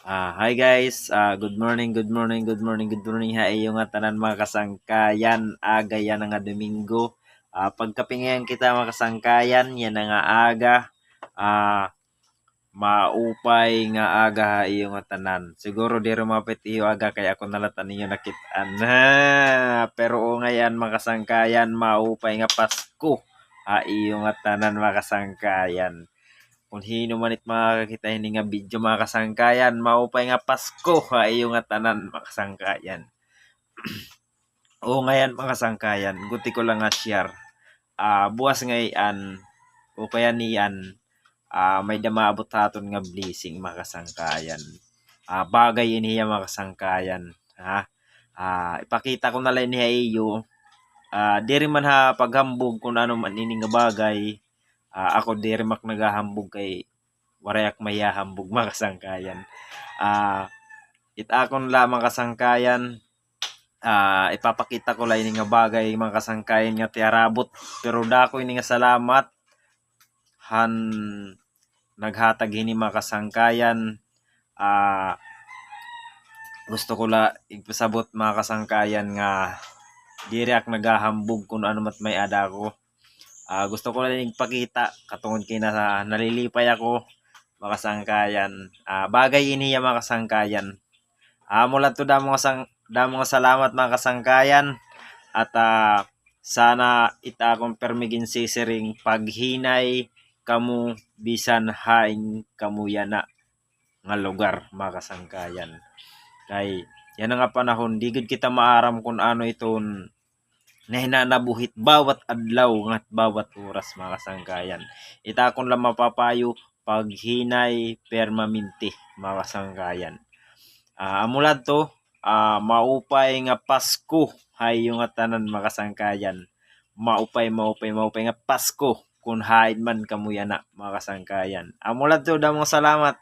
Hi guys, good morning ha iyo nga tanan mga kasangkayan, aga yan nga Domingo. Pagkapingayan kita mga kasangkayan, yan na nga aga, maupay nga aga ha iyo nga tanan. Siguro di rumapit iyo aga kaya ako nalatan ninyo nakitaan. Pero o ngayon mga kasangkayan, maupay nga Pasko ha iyo nga tanan mga kasangkayan. Kung hino manit makakita ini nga video mga kasangkayan, maupay nga Pasko ha iyo nga tanan mga kasangkayan. O ngayon mga kasangkayan, guti ko lang nga share. Buwas ngayon o kaya niyan may damaabot haton nga blessing mga kasangkayan. Bagay iniya mga kasangkayan ha. Ipakita ko na lang niya iyo. Diri man ha paghambog kung ano man ini nga bagay. Ako diri mak nagahambog kay warayak mayahambog mga kasangkayan. Itakon lamang kasangkayan. Ipapakita ko lang ini nga bagay mga kasangkayan nga tiarabot. Pero dako ini nga salamat han naghatag ini mga kasangkayan. Gusto ko la ipasabot mga kasangkayan nga diri ak nagahambog kung ano mat may ada ko. Gusto ko lang ipakita katungod kay na nalilipay ako mga kasangkayan. Bagay iniya mga kasangkayan. Mula to damo nga salamat mga kasangkayan at sana ita akong permigin sisiring paghinay kamu bisan haing kamuyana nga lugar mga kasangkayan. Kay yan nga panahon, di gid kita maaram kung ano iton na hinanabuhit bawat adlaw ngat bawat oras mga kasangkayan. Ita akong lang mapapayo paghinay permanente mga kasangkayan. Amulad to, maupay nga Pasko hay yung nga tanan mga kasangkayan. Maupay nga Pasko kung haid man kamuya na mga kasangkayan. Amulad to, damong salamat.